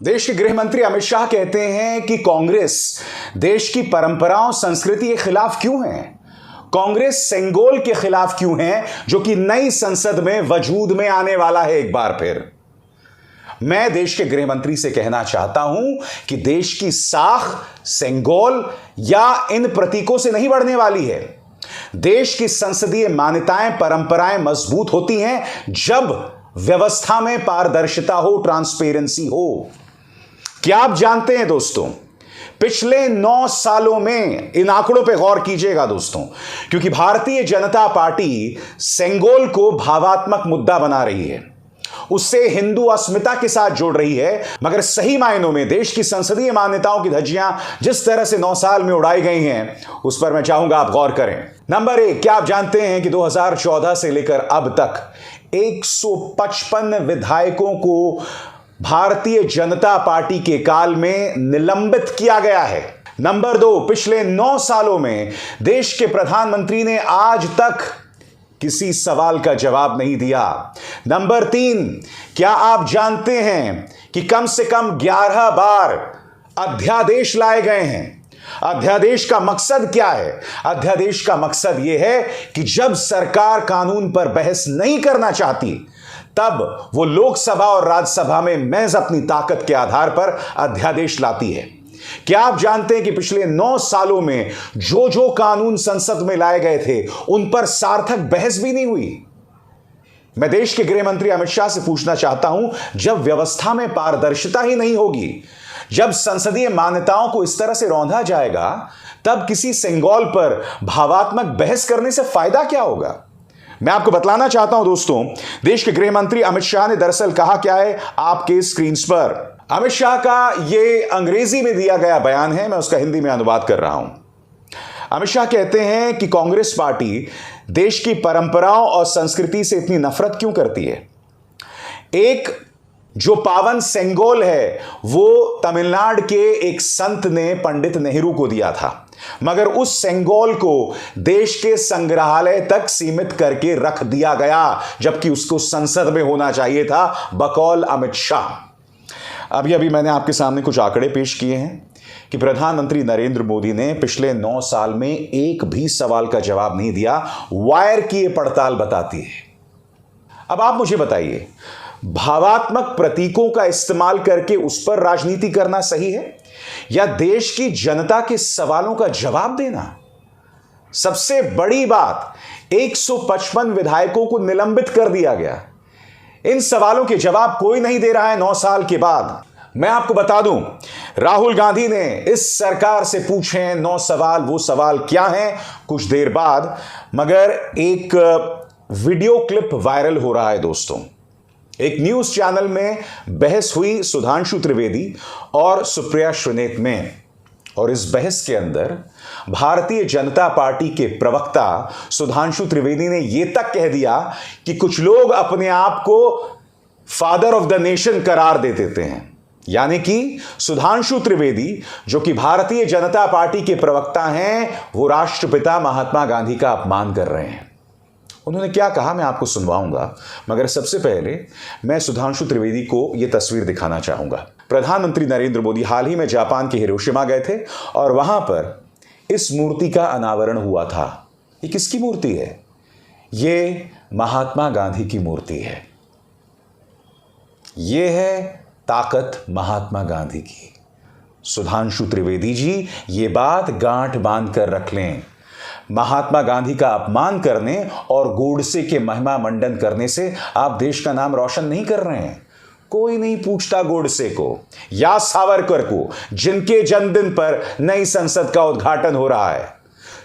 देश के गृह मंत्री अमित शाह कहते हैं कि कांग्रेस देश की परंपराओं संस्कृति के खिलाफ क्यों है। कांग्रेस सेंगोल के खिलाफ क्यों है, जो कि नई संसद में वजूद में आने वाला है। एक बार फिर मैं देश के गृह मंत्री से कहना चाहता हूं कि देश की साख सेंगोल या इन प्रतीकों से नहीं बढ़ने वाली है। देश की संसदीय मान्यताएं परंपराएं मजबूत होती हैं जब व्यवस्था में पारदर्शिता हो, ट्रांसपेरेंसी हो। क्या आप जानते हैं दोस्तों, पिछले 9 सालों में, इन आंकड़ों पर गौर कीजिएगा दोस्तों, क्योंकि भारतीय जनता पार्टी सेंगोल को भावात्मक मुद्दा बना रही है, उससे हिंदू अस्मिता के साथ जोड़ रही है, मगर सही मायनों में देश की संसदीय मान्यताओं की धज्जियां जिस तरह से 9 साल में उड़ाई गई हैं, उस पर मैं चाहूंगा आप गौर करें। नंबर 1, क्या आप जानते हैं कि 2014 से लेकर अब तक 155 विधायकों को भारतीय जनता पार्टी के काल में निलंबित किया गया है। नंबर 2, पिछले 9 सालों में देश के प्रधानमंत्री ने आज तक किसी सवाल का जवाब नहीं दिया। नंबर 3, क्या आप जानते हैं कि कम से कम 11 बार अध्यादेश लाए गए हैं। अध्यादेश का मकसद क्या है? अध्यादेश का मकसद यह है कि जब सरकार कानून पर बहस नहीं करना चाहती, तब वो लोकसभा और राज्यसभा में महज अपनी ताकत के आधार पर अध्यादेश लाती है। क्या आप जानते हैं कि पिछले 9 सालों में जो कानून संसद में लाए गए थे, उन पर सार्थक बहस भी नहीं हुई। मैं देश के गृह मंत्री अमित शाह से पूछना चाहता हूं, जब व्यवस्था में पारदर्शिता ही नहीं होगी, जब संसदीय मान्यताओं को इस तरह से रौंदा जाएगा, तब किसी सेंगोल पर भावात्मक बहस करने से फायदा क्या होगा? मैं आपको बतलाना चाहता हूं दोस्तों, देश के गृह मंत्री अमित शाह ने दरअसल कहा क्या है आपके स्क्रीन पर। अमित शाह का यह अंग्रेजी में दिया गया बयान है, मैं उसका हिंदी में अनुवाद कर रहा हूं। अमित शाह कहते हैं कि कांग्रेस पार्टी देश की परंपराओं और संस्कृति से इतनी नफरत क्यों करती है। एक जो पावन सेंगोल है, वो तमिलनाडु के एक संत ने पंडित नेहरू को दिया था, मगर उस सेंगोल को देश के संग्रहालय तक सीमित करके रख दिया गया, जबकि उसको संसद में होना चाहिए था, बकौल अमित शाह। अभी मैंने आपके सामने कुछ आंकड़े पेश किए हैं कि प्रधानमंत्री नरेंद्र मोदी ने पिछले 9 साल में एक भी सवाल का जवाब नहीं दिया। वायर की ये पड़ताल बताती है। अब आप मुझे बताइए, भावात्मक प्रतीकों का इस्तेमाल करके उस पर राजनीति करना सही है, या देश की जनता के सवालों का जवाब देना? सबसे बड़ी बात, 155 विधायकों को निलंबित कर दिया गया। इन सवालों के जवाब कोई नहीं दे रहा है 9 साल के बाद। मैं आपको बता दूं, राहुल गांधी ने इस सरकार से पूछे 9 सवाल, वो सवाल क्या हैं कुछ देर बाद, मगर एक वीडियो क्लिप वायरल हो रहा है दोस्तों। एक न्यूज चैनल में बहस हुई सुधांशु त्रिवेदी और सुप्रिया श्रीनेत में, और इस बहस के अंदर भारतीय जनता पार्टी के प्रवक्ता सुधांशु त्रिवेदी ने यह तक कह दिया कि कुछ लोग अपने आप को फादर ऑफ द नेशन करार दे देते हैं। यानी कि सुधांशु त्रिवेदी, जो कि भारतीय जनता पार्टी के प्रवक्ता हैं, वो राष्ट्रपिता महात्मा गांधी का अपमान कर रहे हैं। उन्होंने क्या कहा मैं आपको सुनवाऊंगा, मगर सबसे पहले मैं सुधांशु त्रिवेदी को यह तस्वीर दिखाना चाहूंगा। प्रधानमंत्री नरेंद्र मोदी हाल ही में जापान के हिरोशिमा गए थे और वहां पर इस मूर्ति का अनावरण हुआ था। ये किसकी मूर्ति है? ये महात्मा गांधी की मूर्ति है। ये है ताकत महात्मा गांधी की। सुधांशु त्रिवेदी जी, ये बात गांठ बांध कर रख लें। महात्मा गांधी का अपमान करने और गोडसे के महिमा मंडन करने से आप देश का नाम रोशन नहीं कर रहे हैं। कोई नहीं पूछता गोडसे को या सावरकर को, जिनके जन्मदिन पर नई संसद का उद्घाटन हो रहा है।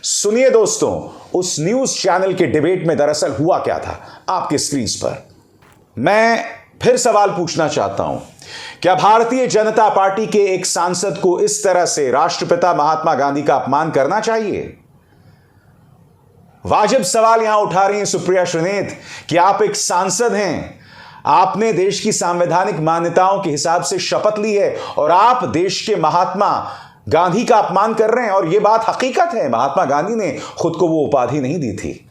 सुनिए दोस्तों, उस न्यूज चैनल के डिबेट में दरअसल हुआ क्या था आपके स्क्रीन पर। मैं फिर सवाल पूछना चाहता हूं, क्या भारतीय जनता पार्टी के एक सांसद को इस तरह से राष्ट्रपिता महात्मा गांधी का अपमान करना चाहिए? वाजिब सवाल यहां उठा रही हैं सुप्रिया श्रीनेत कि आप एक सांसद हैं, आपने देश की संवैधानिक मान्यताओं के हिसाब से शपथ ली है और आप देश के महात्मा गांधी का अपमान कर रहे हैं। और यह बात हकीकत है, महात्मा गांधी ने खुद को वो उपाधि नहीं दी थी,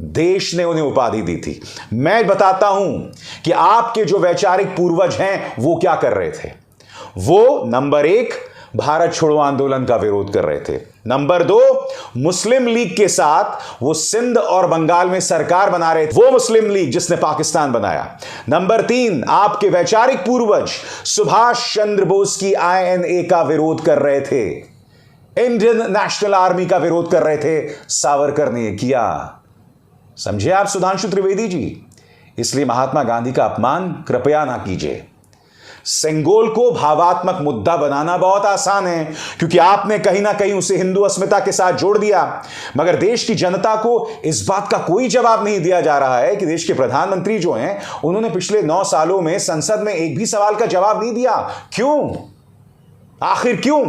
देश ने उन्हें उपाधि दी थी। मैं बताता हूं कि आपके जो वैचारिक पूर्वज हैं वो क्या कर रहे थे। वो नंबर 1 भारत छोड़ो आंदोलन का विरोध कर रहे थे, नंबर 2 मुस्लिम लीग के साथ वो सिंध और बंगाल में सरकार बना रहे थे, वो मुस्लिम लीग जिसने पाकिस्तान बनाया, नंबर 3 आपके वैचारिक पूर्वज सुभाष चंद्र बोस की INA का विरोध कर रहे थे, इंडियन नेशनल आर्मी का विरोध कर रहे थे, सावरकर ने किया। समझे आप सुधांशु त्रिवेदी जी? इसलिए महात्मा गांधी का अपमान कृपया ना कीजिए। सेंगोल को भावात्मक मुद्दा बनाना बहुत आसान है, क्योंकि आपने कहीं ना कहीं उसे हिंदू अस्मिता के साथ जोड़ दिया, मगर देश की जनता को इस बात का कोई जवाब नहीं दिया जा रहा है कि देश के प्रधानमंत्री जो हैं उन्होंने पिछले 9 सालों में संसद में एक भी सवाल का जवाब नहीं दिया। क्यों? आखिर क्यों?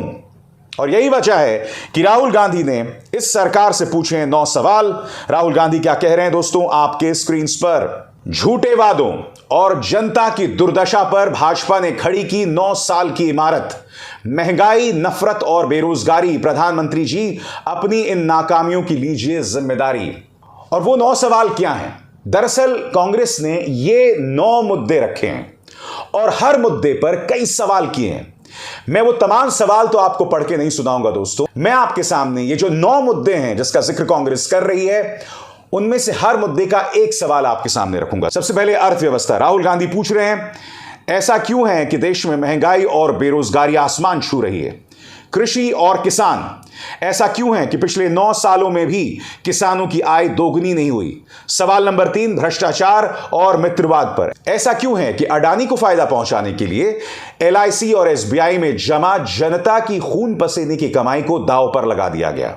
और यही वजह है कि राहुल गांधी ने इस सरकार से पूछे 9 सवाल। राहुल गांधी क्या कह रहे हैं दोस्तों आपके स्क्रीन पर। झूठे वादों और जनता की दुर्दशा पर भाजपा ने खड़ी की 9 साल की इमारत। महंगाई, नफरत और बेरोजगारी, प्रधानमंत्री जी अपनी इन नाकामियों की लीजिए जिम्मेदारी। और वो 9 सवाल क्या हैं? दरअसल कांग्रेस ने ये 9 मुद्दे रखे हैं और हर मुद्दे पर कई सवाल किए हैं। मैं वो तमाम सवाल तो आपको पढ़ के नहीं सुनाऊंगा दोस्तों, मैं आपके सामने ये जो 9 मुद्दे हैं जिसका जिक्र कांग्रेस कर रही है उनमें से हर मुद्दे का एक सवाल आपके सामने रखूंगा। सबसे पहले अर्थव्यवस्था। राहुल गांधी पूछ रहे हैं ऐसा क्यों है कि देश में महंगाई और बेरोजगारी आसमान छू रही है। कृषि और किसान, ऐसा क्यों है कि पिछले 9 सालों में भी किसानों की आय दोगुनी नहीं हुई। सवाल नंबर 3 भ्रष्टाचार और मित्रवाद पर, ऐसा क्यों है कि अडानी को फायदा पहुंचाने के लिए LIC और SBI में जमा जनता की खून पसीने की कमाई को दांव पर लगा दिया गया।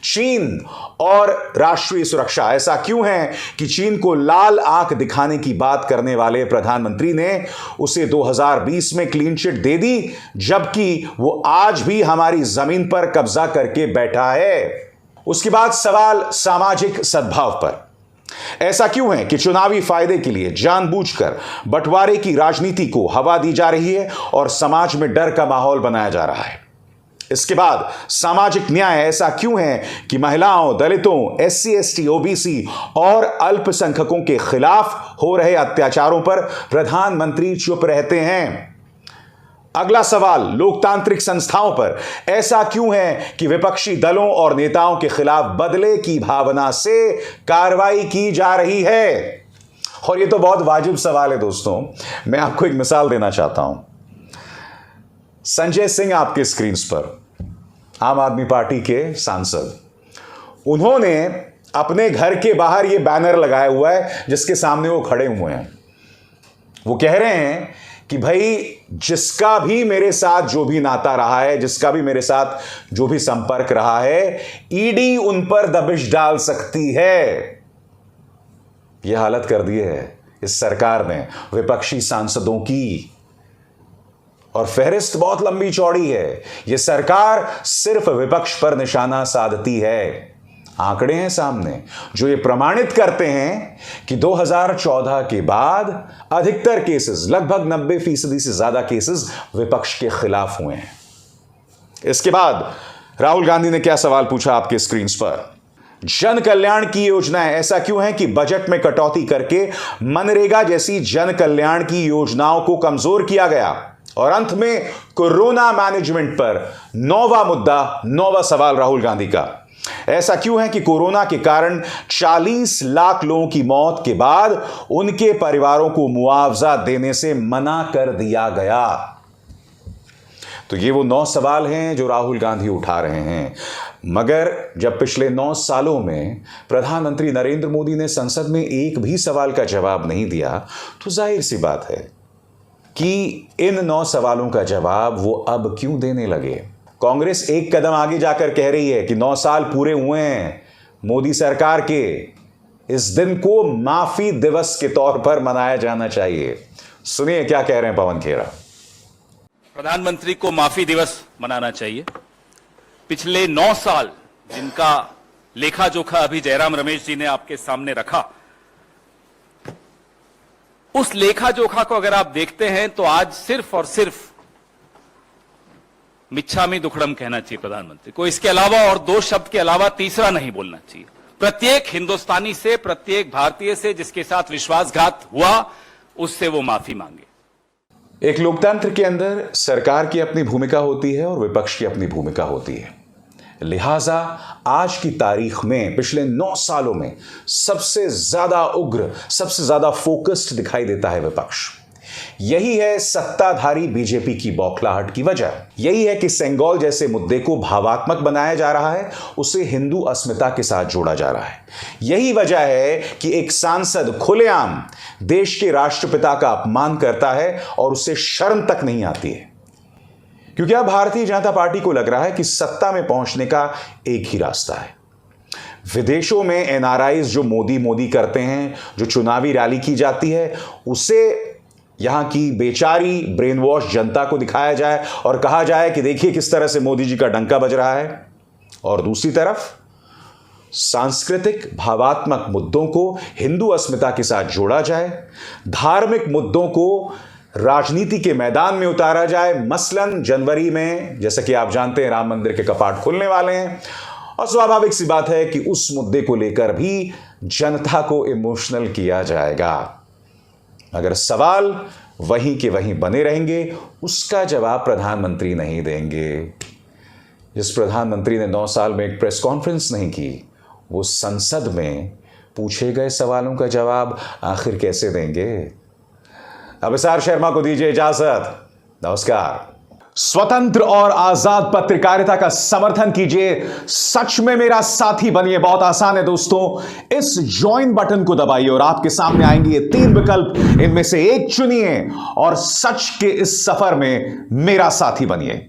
चीन और राष्ट्रीय सुरक्षा, ऐसा क्यों है कि चीन को लाल आंख दिखाने की बात करने वाले प्रधानमंत्री ने उसे 2020 में क्लीन चिट दे दी, जबकि वो आज भी हमारी जमीन पर कब्जा करके बैठा है। उसके बाद सवाल सामाजिक सद्भाव पर, ऐसा क्यों है कि चुनावी फायदे के लिए जानबूझकर बंटवारे की राजनीति को हवा दी जा रही है और समाज में डर का माहौल बनाया जा रहा है। इसके बाद सामाजिक न्याय, ऐसा क्यों है कि महिलाओं, दलितों, SC, ST, OBC और अल्पसंख्यकों के खिलाफ हो रहे अत्याचारों पर प्रधानमंत्री चुप रहते हैं। अगला सवाल लोकतांत्रिक संस्थाओं पर, ऐसा क्यों है कि विपक्षी दलों और नेताओं के खिलाफ बदले की भावना से कार्रवाई की जा रही है। और यह तो बहुत वाजिब सवाल है दोस्तों, मैं आपको एक मिसाल देना चाहता हूं। संजय सिंह आपके स्क्रीन पर, आम आदमी पार्टी के सांसद, उन्होंने अपने घर के बाहर यह बैनर लगाया हुआ है जिसके सामने वो खड़े हुए हैं। वो कह रहे हैं कि भाई जिसका भी मेरे साथ जो भी नाता रहा है, जिसका भी मेरे साथ जो भी संपर्क रहा है, ईडी उन पर दबिश डाल सकती है। यह हालत कर दी है इस सरकार ने विपक्षी सांसदों की, और फहरिस्त बहुत लंबी चौड़ी है। यह सरकार सिर्फ विपक्ष पर निशाना साधती है। आंकड़े हैं सामने जो ये प्रमाणित करते हैं कि 2014 के बाद अधिकतर केसेस, लगभग 90% से ज्यादा केसेस विपक्ष के खिलाफ हुए हैं। इसके बाद राहुल गांधी ने क्या सवाल पूछा आपके स्क्रीन पर। जन कल्याण की योजनाएं, ऐसा क्यों है कि बजट में कटौती करके मनरेगा जैसी जन कल्याण की योजनाओं को कमजोर किया गया। और अंत में कोरोना मैनेजमेंट पर 9वां मुद्दा, 9वां सवाल राहुल गांधी का, ऐसा क्यों है कि कोरोना के कारण 40 लाख लोगों की मौत के बाद उनके परिवारों को मुआवजा देने से मना कर दिया गया। तो ये वो 9 सवाल हैं जो राहुल गांधी उठा रहे हैं। मगर जब पिछले 9 सालों में प्रधानमंत्री नरेंद्र मोदी ने संसद में एक भी सवाल का जवाब नहीं दिया, तो जाहिर सी बात है कि इन 9 सवालों का जवाब वो अब क्यों देने लगे। कांग्रेस एक कदम आगे जाकर कह रही है कि 9 साल पूरे हुए हैं मोदी सरकार के, इस दिन को माफी दिवस के तौर पर मनाया जाना चाहिए। सुनिए क्या कह रहे हैं पवन खेरा। प्रधानमंत्री को माफी दिवस मनाना चाहिए। पिछले 9 साल जिनका लेखा जोखा अभी जयराम रमेश जी ने आपके सामने रखा, उस लेखा जोखा को अगर आप देखते हैं तो आज सिर्फ और सिर्फ मिच्छामी दुक्कड़म कहना चाहिए प्रधानमंत्री को। इसके अलावा और 2 शब्द के अलावा तीसरा नहीं बोलना चाहिए। प्रत्येक हिंदुस्तानी से, प्रत्येक भारतीय से जिसके साथ विश्वासघात हुआ, उससे वो माफी मांगे। एक लोकतंत्र के अंदर सरकार की अपनी भूमिका होती है और विपक्ष की अपनी भूमिका होती है। लिहाजा आज की तारीख में पिछले 9 सालों में सबसे ज्यादा उग्र, सबसे ज्यादा फोकस्ड दिखाई देता है विपक्ष। यही है सत्ताधारी बीजेपी की बौखलाहट की वजह। यही है कि सेंगोल जैसे मुद्दे को भावात्मक बनाया जा रहा है, उसे हिंदू अस्मिता के साथ जोड़ा जा रहा है। यही वजह है कि एक सांसद खुलेआम देश के राष्ट्रपिता का अपमान करता है और उसे शर्म तक नहीं आती है, क्योंकि अब भारतीय जनता पार्टी को लग रहा है कि सत्ता में पहुंचने का एक ही रास्ता है। विदेशों में एनआरआईज जो मोदी मोदी करते हैं, जो चुनावी रैली की जाती है, उसे यहां की बेचारी ब्रेन वॉश जनता को दिखाया जाए और कहा जाए कि देखिए किस तरह से मोदी जी का डंका बज रहा है। और दूसरी तरफ सांस्कृतिक भावात्मक मुद्दों को हिंदू अस्मिता के साथ जोड़ा जाए, धार्मिक मुद्दों को राजनीति के मैदान में उतारा जाए। मसलन जनवरी में, जैसा कि आप जानते हैं, राम मंदिर के कपाट खुलने वाले हैं और स्वाभाविक सी बात है कि उस मुद्दे को लेकर भी जनता को इमोशनल किया जाएगा। अगर सवाल वहीं के वहीं बने रहेंगे, उसका जवाब प्रधानमंत्री नहीं देंगे। जिस प्रधानमंत्री ने 9 साल में एक प्रेस कॉन्फ्रेंस नहीं की, वो संसद में पूछे गए सवालों का जवाब आखिर कैसे देंगे? अभिसार शर्मा को दीजिए इजाजत। नमस्कार। स्वतंत्र और आजाद पत्रकारिता का समर्थन कीजिए, सच में मेरा साथी बनिए। बहुत आसान है दोस्तों, इस ज्वाइन बटन को दबाइए और आपके सामने आएंगे ये 3 विकल्प, इनमें से एक चुनिए और सच के इस सफर में मेरा साथी बनिए।